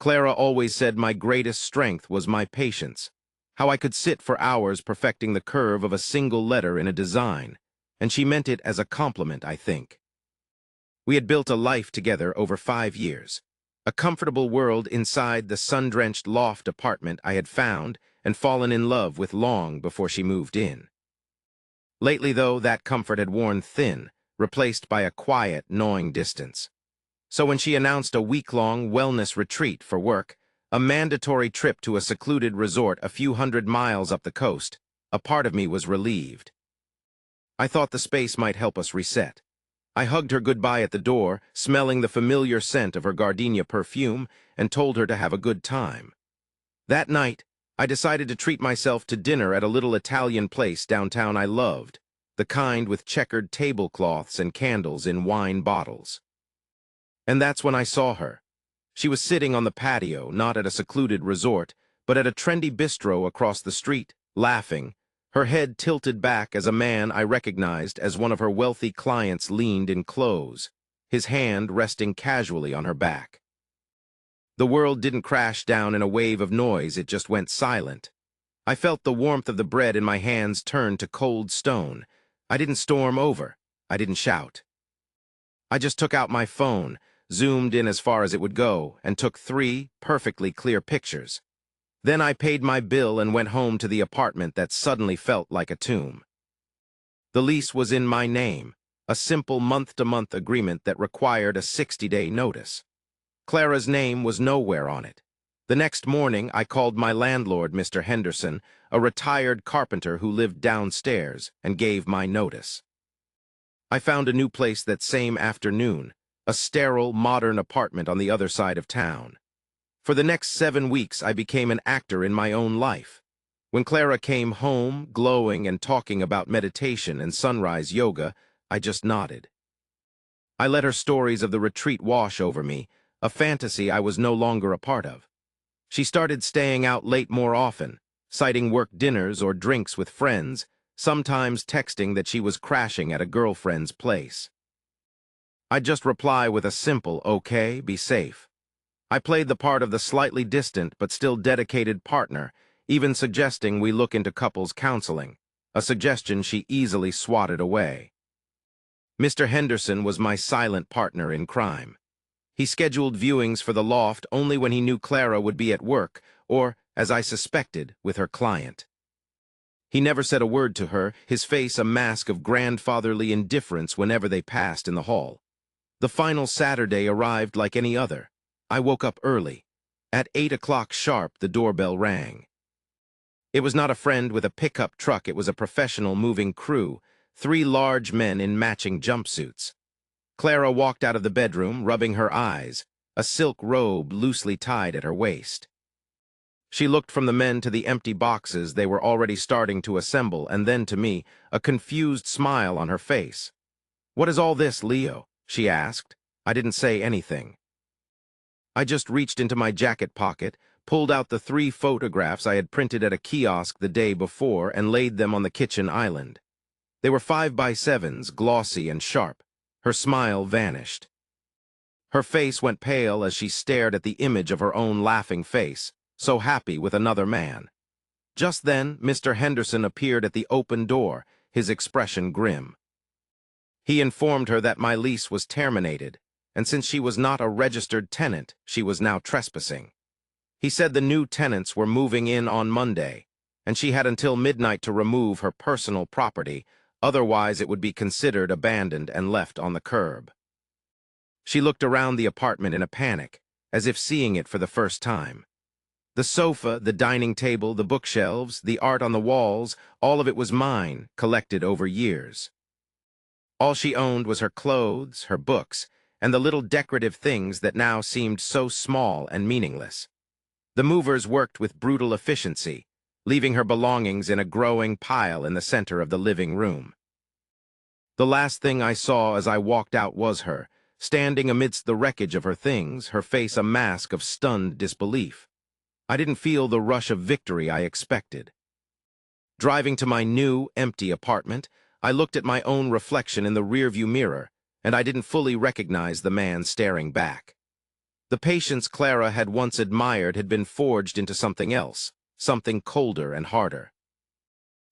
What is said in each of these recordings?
Clara always said my greatest strength was my patience, how I could sit for hours perfecting the curve of a single letter in a design, and she meant it as a compliment, I think. We had built a life together over 5 years, a comfortable world inside the sun-drenched loft apartment I had found and fallen in love with long before she moved in. Lately, though, that comfort had worn thin, replaced by a quiet, gnawing distance. So when she announced a week-long wellness retreat for work, a mandatory trip to a secluded resort a few hundred miles up the coast, a part of me was relieved. I thought the space might help us reset. I hugged her goodbye at the door, smelling the familiar scent of her gardenia perfume, and told her to have a good time. That night, I decided to treat myself to dinner at a little Italian place downtown I loved, the kind with checkered tablecloths and candles in wine bottles. And that's when I saw her. She was sitting on the patio, not at a secluded resort, but at a trendy bistro across the street, laughing, her head tilted back as a man I recognized as one of her wealthy clients leaned in close, his hand resting casually on her back. The world didn't crash down in a wave of noise, it just went silent. I felt the warmth of the bread in my hands turn to cold stone. I didn't storm over. I didn't shout. I just took out my phone, zoomed in as far as it would go, and took 3 perfectly clear pictures. Then I paid my bill and went home to the apartment that suddenly felt like a tomb. The lease was in my name, a simple month-to-month agreement that required a 60-day notice. Clara's name was nowhere on it. The next morning, I called my landlord, Mr. Henderson, a retired carpenter who lived downstairs, and gave my notice. I found a new place that same afternoon, a sterile, modern apartment on the other side of town. For the next 7 weeks, I became an actor in my own life. When Clara came home, glowing and talking about meditation and sunrise yoga, I just nodded. I let her stories of the retreat wash over me, a fantasy I was no longer a part of. She started staying out late more often, citing work dinners or drinks with friends, sometimes texting that she was crashing at a girlfriend's place. I'd just reply with a simple, "Okay, be safe." I played the part of the slightly distant but still dedicated partner, even suggesting we look into couples counseling, a suggestion she easily swatted away. Mr. Henderson was my silent partner in crime. He scheduled viewings for the loft only when he knew Clara would be at work, or, as I suspected, with her client. He never said a word to her, his face a mask of grandfatherly indifference whenever they passed in the hall. The final Saturday arrived like any other. I woke up early. At 8 o'clock sharp, the doorbell rang. It was not a friend with a pickup truck, it was a professional moving crew, 3 large men in matching jumpsuits. Clara walked out of the bedroom, rubbing her eyes, a silk robe loosely tied at her waist. She looked from the men to the empty boxes they were already starting to assemble, and then to me, a confused smile on her face. "What is all this, Leo?" she asked. I didn't say anything. I just reached into my jacket pocket, pulled out the 3 photographs I had printed at a kiosk the day before, and laid them on the kitchen island. They were 5x7s, glossy and sharp. Her smile vanished. Her face went pale as she stared at the image of her own laughing face, so happy with another man. Just then, Mr. Henderson appeared at the open door, his expression grim. He informed her that my lease was terminated, and since she was not a registered tenant, she was now trespassing. He said the new tenants were moving in on Monday, and she had until midnight to remove her personal property, otherwise it would be considered abandoned and left on the curb. She looked around the apartment in a panic, as if seeing it for the first time. The sofa, the dining table, the bookshelves, the art on the walls, all of it was mine, collected over years. All she owned was her clothes, her books, and the little decorative things that now seemed so small and meaningless. The movers worked with brutal efficiency, leaving her belongings in a growing pile in the center of the living room. The last thing I saw as I walked out was her, standing amidst the wreckage of her things, her face a mask of stunned disbelief. I didn't feel the rush of victory I expected. Driving to my new, empty apartment, I looked at my own reflection in the rearview mirror, and I didn't fully recognize the man staring back. The patience Clara had once admired had been forged into something else, something colder and harder.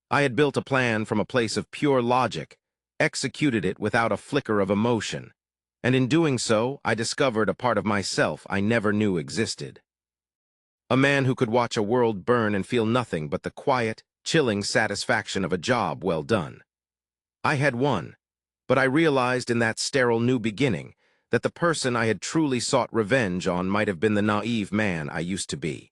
I had built a plan from a place of pure logic, executed it without a flicker of emotion, and in doing so, I discovered a part of myself I never knew existed. A man who could watch a world burn and feel nothing but the quiet, chilling satisfaction of a job well done. I had won, but I realized in that sterile new beginning that the person I had truly sought revenge on might have been the naive man I used to be.